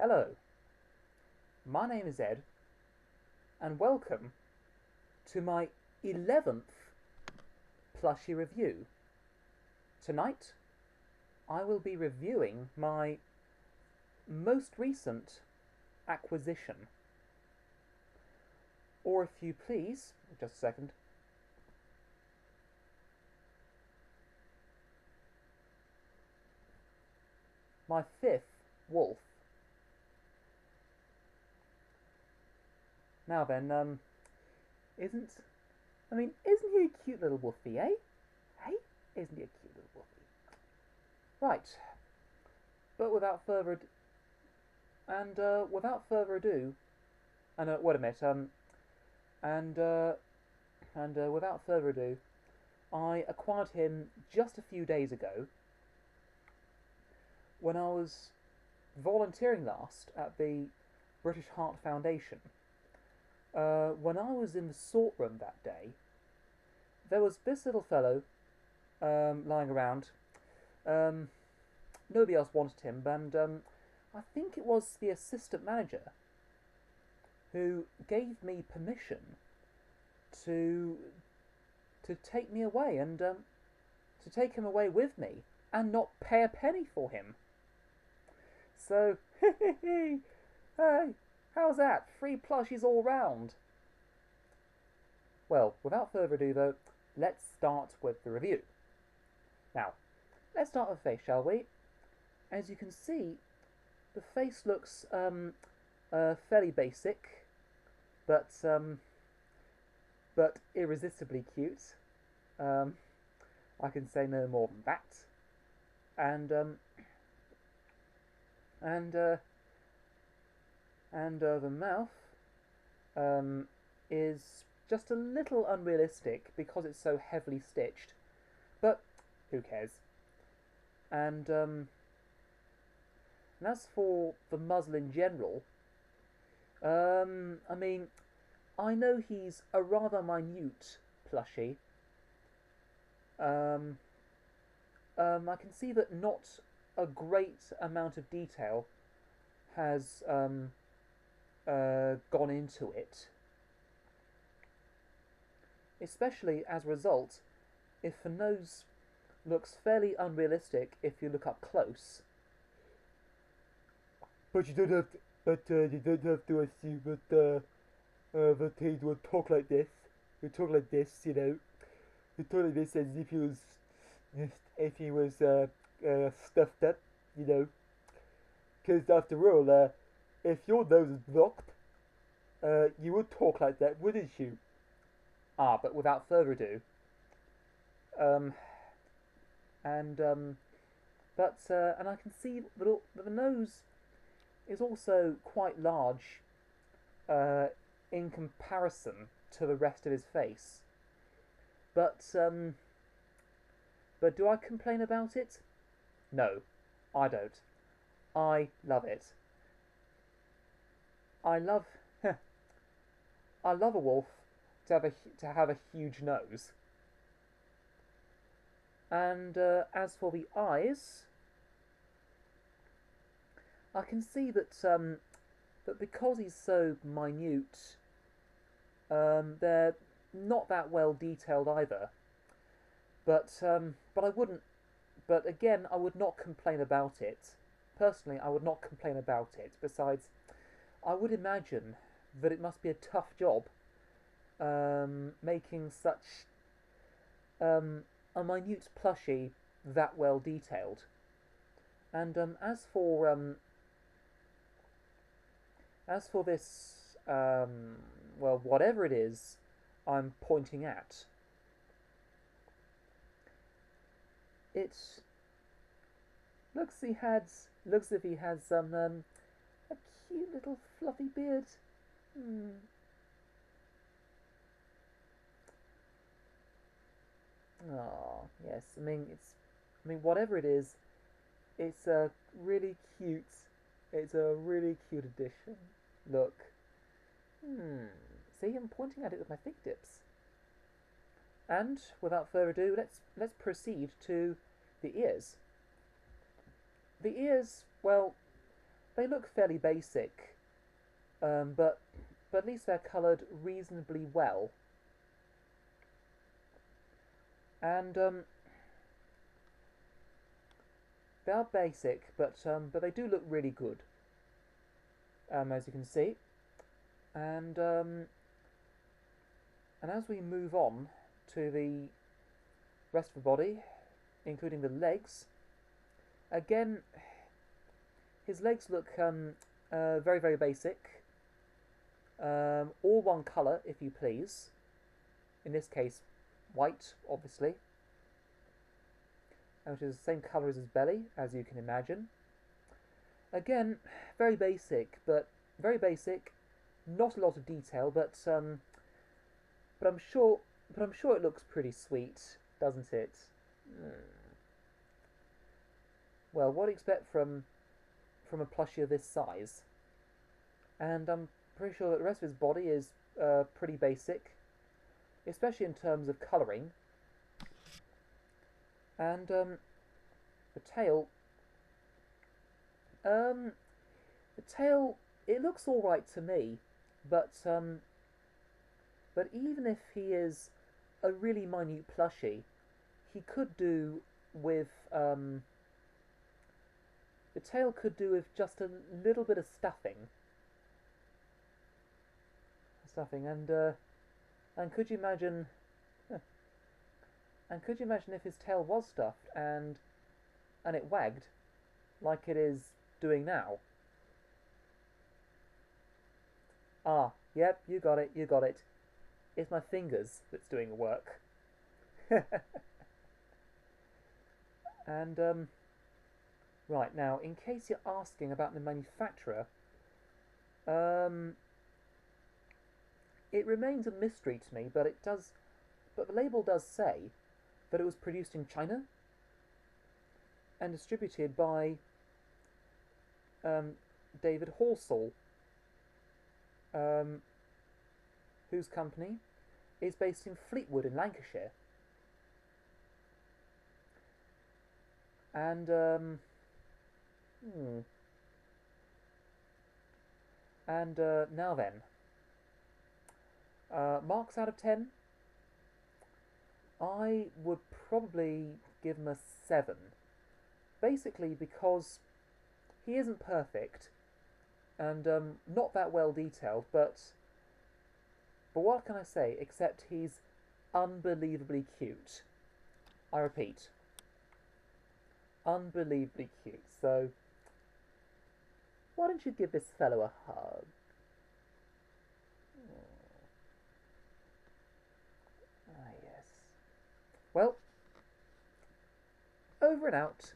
Hello, my name is Ed, and welcome to my 11th Plushie review. Tonight, I will be reviewing my most recent acquisition. Or if you please, just a second. My 5th wolf. Now then, isn't he a cute little wolfie, eh? Hey? Isn't he a cute little wolfie? Right. But without further ado, wait a minute, without further ado, I acquired him just a few days ago when I was volunteering last at the British Heart Foundation. When I was in the sort room that day, there was this little fellow lying around. Nobody else wanted him, and I think it was the assistant manager who gave me permission to take me away and to take him away with me and not pay a penny for him. So, hey, how's that? Free plushies all round. Well, without further ado though, let's start with the review. Now, let's start with the face, shall we? As you can see, the face looks fairly basic, but irresistibly cute. I can say no more than that. And the mouth is just a little unrealistic because it's so heavily stitched, but who cares? And as for the muzzle in general, I know he's a rather minute plushie. I can see that not a great amount of detail has gone into it, especially as a result if the nose looks fairly unrealistic if you look up close. But you don't have to, assume that he would talk like this. He would talk like this, you know. He would talk like this as if he was stuffed up, you know. Because after all, if your nose is blocked, you would talk like that, wouldn't you? But without further ado, and I can see that the nose is also quite large in comparison to the rest of his face. But do I complain about it? No, I don't. I love it. I love I love a wolf to have a huge nose. And as for the eyes, I can see that because he's so minute, they're not that well detailed either. But I wouldn't. But again, I would not complain about it. Personally, I would not complain about it. Besides, I would imagine that it must be a tough job making such a minute plushie that well detailed. And as for this, well, whatever it is I'm pointing at, it looks as if he has some a cute little fluffy beard. Oh yes, whatever it is, it's a really cute. It's a really cute addition. Look. See, I'm pointing at it with my fingertips. And without further ado, let's proceed to the ears. The ears, well, they look fairly basic, but at least they're coloured reasonably well. And they are basic, but they do look really good, as you can see. And and as we move on to the rest of the body, including the legs, again, his legs look very, very basic. All one colour, if you please. In this case, white, obviously, which is the same colour as his belly, as you can imagine. Again, very basic, but very basic. Not a lot of detail, but I'm sure it looks pretty sweet, doesn't it? Mm. Well, what do you expect from a plushie of this size? And I'm pretty sure that the rest of his body is pretty basic, especially in terms of colouring. And the tail, um, the tail, it looks all right to me, but but even if he is a really minute plushie, he could do with the tail could do with just a little bit of stuffing, and could you imagine? And could you imagine if his tail was stuffed and it wagged like it is doing now? Ah, yep, you got it, you got it. It's my fingers that's doing the work. And right now, in case you're asking about the manufacturer, um, it remains a mystery to me, but the label does say that it was produced in China and distributed by um, David Horsall, um, whose company is based in Fleetwood in Lancashire. And hmm, and now then, marks out of 10. I would probably give him a 7. Basically because he isn't perfect and not that well detailed, but what can I say except he's unbelievably cute. I repeat, unbelievably cute. So why don't you give this fellow a hug? Ah, yes. Well, over and out.